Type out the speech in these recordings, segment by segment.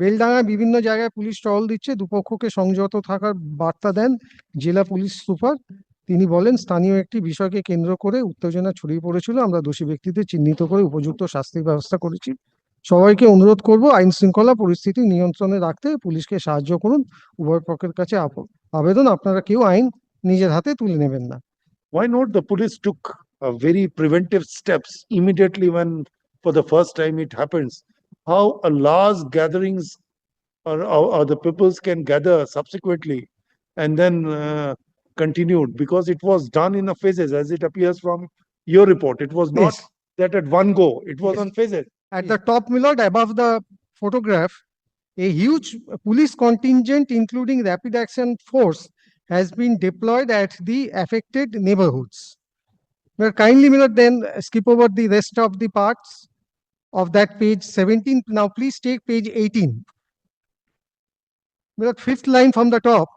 বেলডাঙ্গায় বিভিন্ন জায়গায় পুলিশ টহল দিচ্ছে, দুপক্ষকে সংযত থাকার বার্তা দেন জেলা পুলিশ সুপার। তিনি বলেন, স্থানীয় একটি বিষয়কে কেন্দ্র করে উত্তেজনা ছড়িয়ে পড়েছিল। আমরা দোষী ব্যক্তিদের চিহ্নিত করে উপযুক্ত শাস্তির ব্যবস্থা করেছি। সবাইকে অনুরোধ করব আইন শৃঙ্খলা পরিস্থিতি নিয়ন্ত্রণে রাখতে পুলিশকে সাহায্য করুন। উভয় পক্ষের কাছে আবেদন, আপনারা কেউ আইন নিজের হাতে তুলে নেবেন না। Why not the police took very preventive steps immediately when for the first time it happens? How a large gatherings or the peoples can gather subsequently and then continued, because it was done in a phases as it appears from your report. It was not Yes. that at one go, it was Yes. on phases. At the top, my lord, above the photograph, a huge police contingent, including rapid action force, has been deployed at the affected neighborhoods. Well, kindly, my lord, then skip over the rest of the parts of that page 17. Now, please take page 18. My lord, fifth line from the top.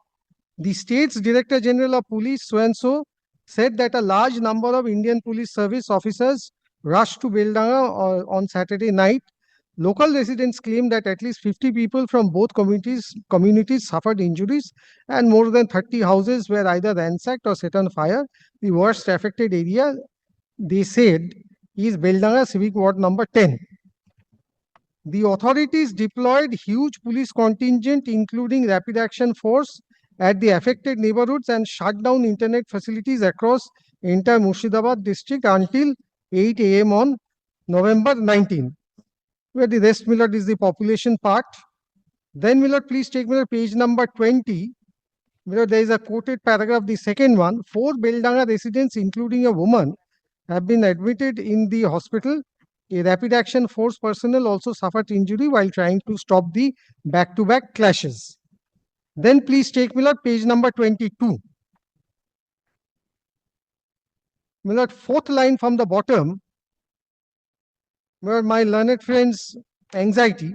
The state's Director General of Police, so-and-so, said that a large number of Indian Police Service officers rushed to Beldanga on Saturday night. Local residents claim that at least 50 people from both communities suffered injuries, and more than 30 houses were either ransacked or set on fire. The worst affected area, they said, is Beldanga Civic Ward number 10. The authorities deployed huge police contingent, including rapid action force, at the affected neighborhoods and shut down internet facilities across entire Murshidabad district until 8 a.m. on November 19. Where the rest, Millard, is the population part. Then, Millard, please take Millard page number 20. Millard, there is a quoted paragraph, the second one. 4 Beldanga residents, including a woman, have been admitted in the hospital. A rapid action force personnel also suffered injury while trying to stop the back-to-back clashes. Then please take, Millard, page number 22. Millard, fourth line from the bottom. Millard, my learned friend's anxiety.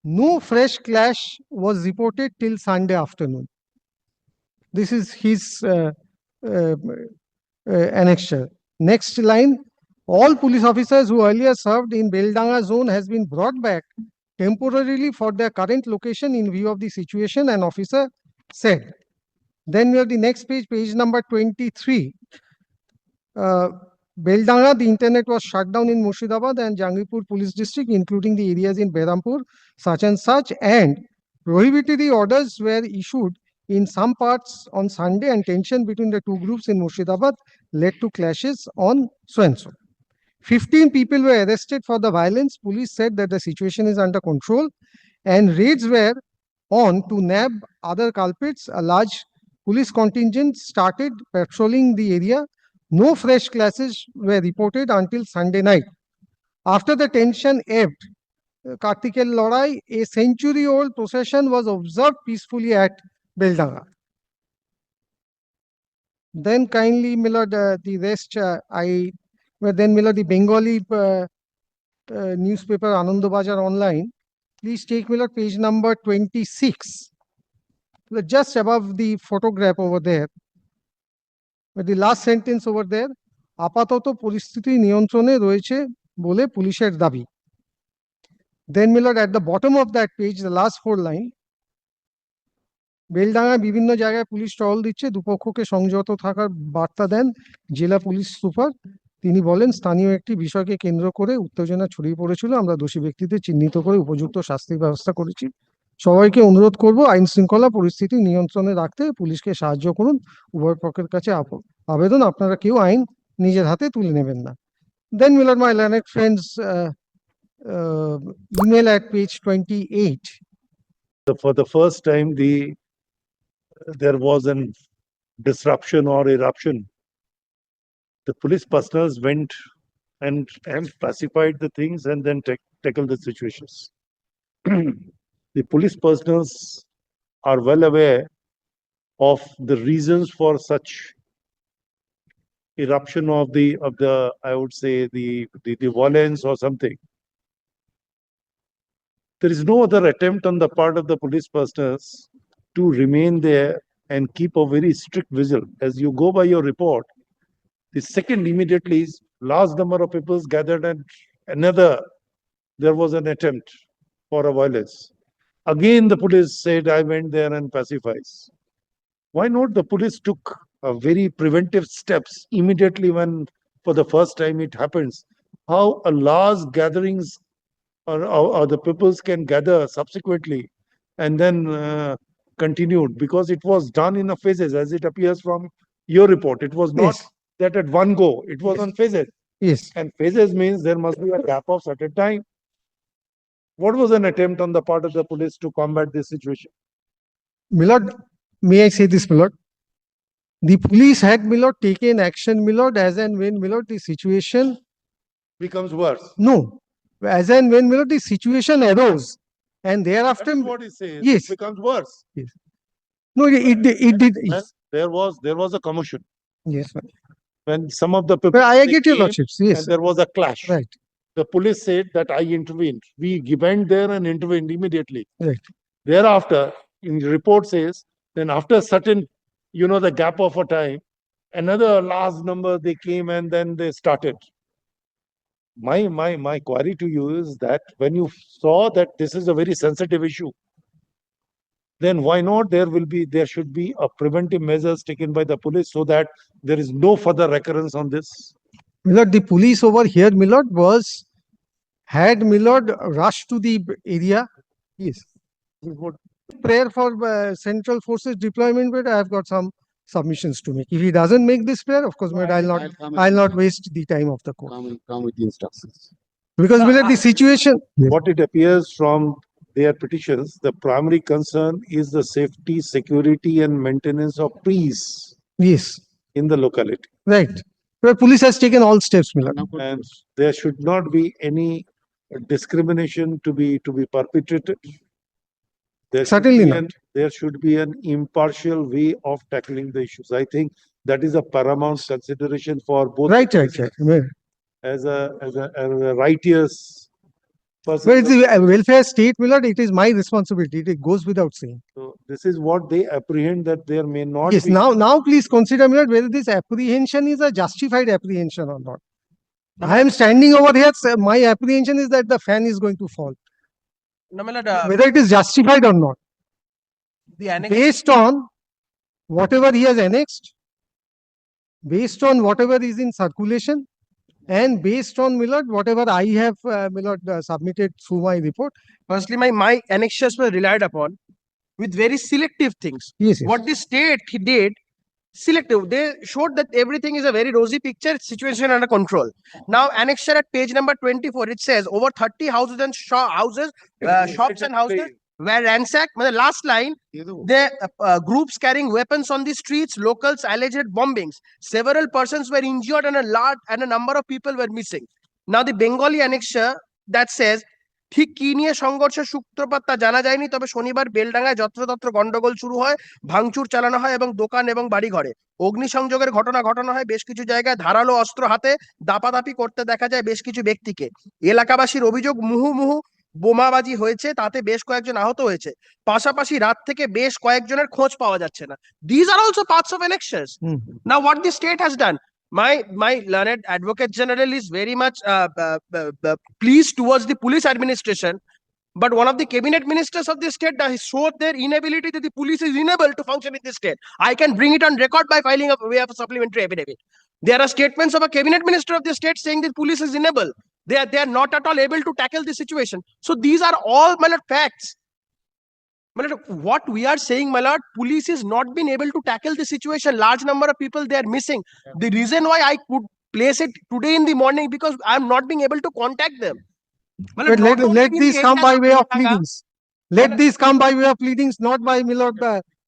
No fresh clash was reported till Sunday afternoon. This is his annexure. Next line. All police officers who earlier served in Beldanga zone has been brought back temporarily for their current location in view of the situation, an officer said. Then we have the next page, page number 23. Beldanga, the internet was shut down in Murshidabad and Jangipur police district, including the areas in Behrampur, such and such, and prohibitory orders were issued in some parts on Sunday, and tension between the two groups in Murshidabad led to clashes on so-and-so. 15 people were arrested for the violence. Police said that the situation is under control and raids were on to nab other culprits. A large police contingent started patrolling the area. No fresh clashes were reported until Sunday night. After the tension ebbed, Kartikel Lorai, a century-old procession was observed peacefully at Beldanga. Then kindly, Millard, the rest, then Millard, the Bengali newspaper Anandabajar Online. Please take, Millard, page number 26. Just above the photograph over there. But the last sentence over there, আপাতত পরিস্থিতি নিয়ন্ত্রণে রয়েছে বলে পুলিশের দাবি. Then, Millard, at the bottom of that page, the last 4 line, বেলডাঙ্গায় বিভিন্ন জায়গায় police টহল দিচ্ছে, দুপক্ষকে সংযত থাকার বার্তা দেন জেলা পুলিশ সুপার। তিনি বলেন, স্থানীয় একটি বিষয়কে কেন্দ্র করে উত্তেজনা ছড়িয়ে পড়েছিল। আমরা দোষী ব্যক্তিদের চিহ্নিত করে উপযুক্ত শাস্তির ব্যবস্থা করেছি। সবাইকে অনুরোধ করব আইন শৃঙ্খলা পরিস্থিতি নিয়ন্ত্রণে রাখতে পুলিশকে সাহায্য করুন। উভয় পক্ষের কাছে আবেদন, আপনারা কেউ আইন নিজের হাতে তুলে নেবেন না। Then, Millard, my learned friends, email at page 28. For the first time, there was a disruption or eruption. The police personnel went and pacified the things and then tackled the situations. The police personnel are well aware of the reasons for such eruption of the I would say the violence or something. There is no other attempt on the part of the police personnel to remain there and keep a very strict vigil. As you go by your report, the second immediately is large number of people gathered and another there was an attempt for a violence. Again, the police said, I went there and pacifies. Why not the police took a very preventive steps immediately when for the first time it happens? How a large gatherings or the peoples can gather subsequently and then continued, because it was done in a phases as it appears from your report. It was not Yes. that at one go, it was Yes. on phases. Yes. And phases means there must be a gap of certain time. What was an attempt on the part of the police to combat this situation? Milord, may I say this, Milord? The police had, Milord, taken action, Milord, as and when, Milord, the situation, Becomes worse. no, as and when, Milord, the situation arose. And That thereafter, is what he says. yes. It becomes worse. No, it did. When there was a commotion. Yes. When some of the people Well, I they get your came lordships. Yes. and there was a clash. Right. The police said that I intervened. We went there and intervened immediately. Right. Thereafter, in the report says, then after certain, the gap of a time, another large number they came and then they started. My query to you is that when you saw that this is a very sensitive issue, then why not there should be a preventive measures taken by the police so that there is no further recurrence on this. Milord, the police over here, Milord, had Milord rushed to the area. Yes. This is what Prayer for Central Forces deployment, but I have got some submissions to make. If he doesn't make this prayer, of course, Milord, I'll not waste the time of the court. Come with the instructions. Because Milord, the situation. Yes. what it appears from their petitions, the primary concern is the safety, security, and maintenance of peace Yes. in the locality. Right. But police has taken all steps, Milord. And there should not be any discrimination to be perpetrated. There should Certainly be not. there should be an impartial way of tackling the issues. I think that is a paramount consideration for both Right. Well, as a righteous person. it's a welfare state, Milord. It is my responsibility. It goes without saying. So this is what they apprehend, that there may not Yes. be. Now please consider, Milord, whether this apprehension is a justified apprehension or not. I am standing over here. My apprehension is that the fan is going to fall. No, my lord, Whether it is justified or not, the annex, based on whatever he has annexed, based on whatever is in circulation, and based on, Milord, whatever I have, Milord, submitted through my report. firstly, my annexures were relied upon with very selective things. Yes. What the state he did, selective. They showed that everything is a very rosy picture, situation under control. Now, annexure at page number 24, it says over 30 houses and shops and houses were ransacked. The last line, the groups carrying weapons on the streets, locals alleged bombings. Several persons were injured and a number of people were missing. Now, the Bengali annexure that says, ঠিক কি নিয়ে সংঘর্ষের সূত্রপাত তা জানা যায়নি, তবে শনিবার বেলডাঙ্গায় যত্রতত্র গন্ডগোল শুরু হয়, ভাঙচুর চালানো হয় এবং দোকান এবং বাড়িঘরে অগ্নিসংযোগের ঘটনা ঘটানো হয়। বেশ কিছু জায়গায় ধারালো অস্ত্র হাতে দাপাদাপি করতে দেখা যায় বেশ কিছু ব্যক্তিকে। এলাকাবাসীর অভিযোগ মুহুর্মুহু বোমাবাজি হয়েছে, তাতে বেশ কয়েকজন আহত হয়েছে। পাশাপাশি রাত থেকে বেশ কয়েকজনের খোঁজ পাওয়া যাচ্ছে না। These are also parts of annexures. Now, what the state has done, my learned advocate general is very much pleased towards the police administration, but one of the cabinet ministers of the state has showed their inability, that the police is unable to function in this state. I can bring it on record by filing a way of a supplementary affidavit. There are statements of a cabinet minister of the state saying that police is unable. They are not at all able to tackle the situation. So these are all, my lord, facts. My lord, what we are saying, my lord, police is not been able to tackle the situation. Large number of people, they are missing. The reason why I could place it today in the morning, because I am not being able to contact them. My But lord, not only let in these the come areas by way of Beldanga, pleadings. Let these come by way of pleadings, not by, Milord,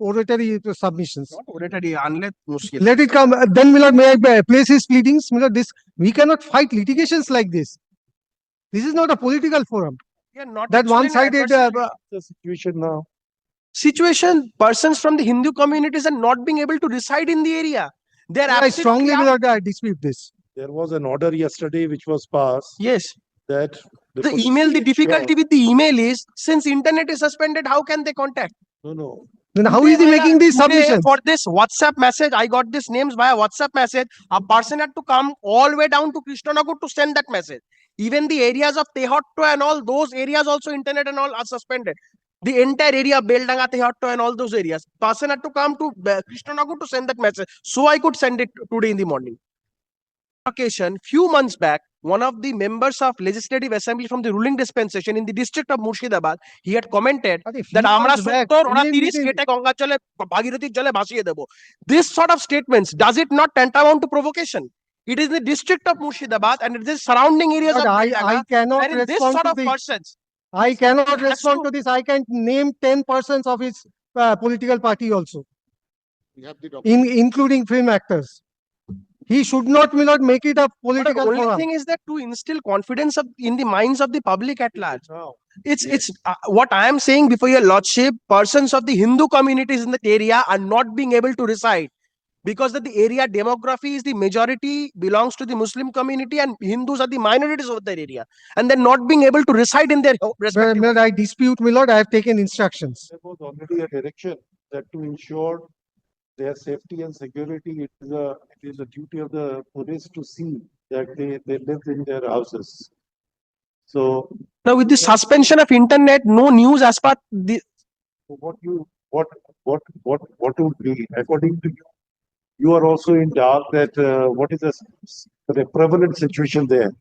oratory submissions. not oratory, unless mushkil. Let it come. Then, Milord, may I place his pleadings? Milord, we cannot fight litigations like this. This is not a political forum. We are not That actually in one-sided. adversary The situation now. situation. Persons from the Hindu communities are not being able to reside in the area. They are I strongly, absolutely Milord, dispute this. There was an order yesterday which was passed yes. that The email, the difficulty Sure. with the email is, since internet is suspended, how can they contact? No. Then how is he making these Today, submissions? for this WhatsApp message, I got these names via WhatsApp message. A person had to come all the way down to Krishnanagar to send that message. Even the areas of Tehotto and all those areas also internet and all are suspended. The entire area of Beldanga, Tehotto and all those areas. Person had to come to Krishnanagar to send that message. So I could send it today in the morning. Occasion, few months back, one of the members of Legislative Assembly from the ruling dispensation in the district of Murshidabad, he had commented that আমরা 70 ওরা 30 কেটে গঙ্গার জলে ভাগীরথীর জলে ভাসিয়ে দেব. This sort of statements, does it not tantamount to provocation? It is the district of Murshidabad and it is surrounding areas But of I Beldanga, cannot wherein this respond sort to of this. persons. I cannot That's respond true. to this. I can name 10 persons of his political party also, We have the document. including film actors. He should not, will not make it a But the political only forum. thing is that to instill confidence in the minds of the public at large. Now, It's what I am saying before your lordship, persons of the Hindu communities in that area are not being able to reside because that the area demography is the majority belongs to the Muslim community and Hindus are the minorities of that area, and they're not being able to reside in their respective. But I dispute, my lord. I have taken instructions. there was already a direction that to ensure their safety and security, it is a duty of the police to see that they live in their houses. So Now with the suspension of internet, no news as per the what would be, according to you, you are also in doubt that what is the prevalent situation there?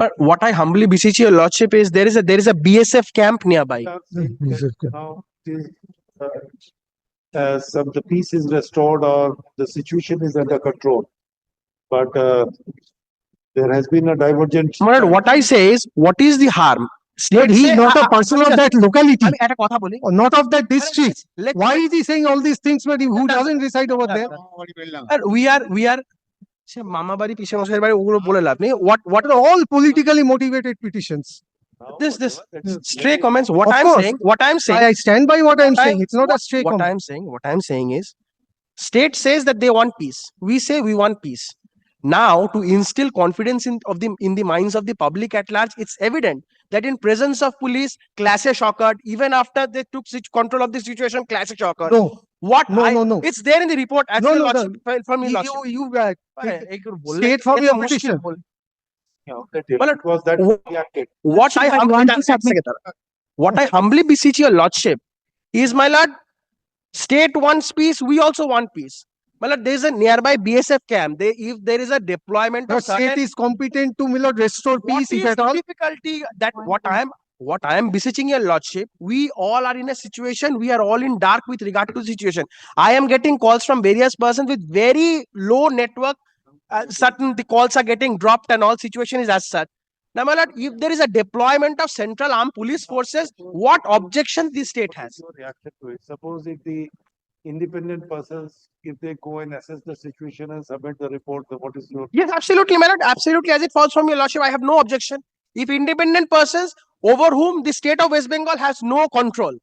but what I humbly beseech your lordship is there is a BSF camp nearby. Now, the peace is restored or the situation is under control. But there has been a divergent. My lord, what I say is, what is the harm? But he is say- not a person of that locality, আমি একটা কথা বলি or not of that district. Let's- Why is he saying all these things, but who doesn't reside over there? Mahabari Beldanga. R we are সে মামা বাড়ি পিসে মশাইয়ের বাড়ি ওগুলো বলে লাভ নেই what What are all politically motivated petitions? this That's stray comments Of course. what I'm saying I stand by what I'm What I- saying. It's not a stray what comment. what I'm saying is state says that they want peace, we say we want peace. Now to instill confidence in the minds of the public at large, it's evident that in presence of police clashes occurred. Even after they took control of the situation, clashes occurred. No, What no, I- no, no. it's there in the report as No, your no, lordship, from your lordship. You আরে, এইগুলো বললে state from এত your মুশকিল petition. Ball- Well, it was that What- reacted. what I I humbly want to submit- what I humbly beseech your lordship is, my lord, state wants peace, we also want peace. My lord, there is a nearby BSF camp. If there is a deployment The of certain, state is competent to restore what peace, is if at all. the difficulty that what I am beseeching your lordship, we all are in a situation, we are all in dark with regard to the situation. I am getting calls from various persons with very low network. Certain the calls are getting dropped and all situation is as such. Now, my lord, if there is a deployment of central armed police forces, what objection the state has? Your reaction to it. Suppose if the independent persons, if they go and assess the situation and submit the report, then what is your? Yes, absolutely, my lord. Absolutely, as it falls from your lordship, I have no objection. If independent persons over whom the state of West Bengal has no control,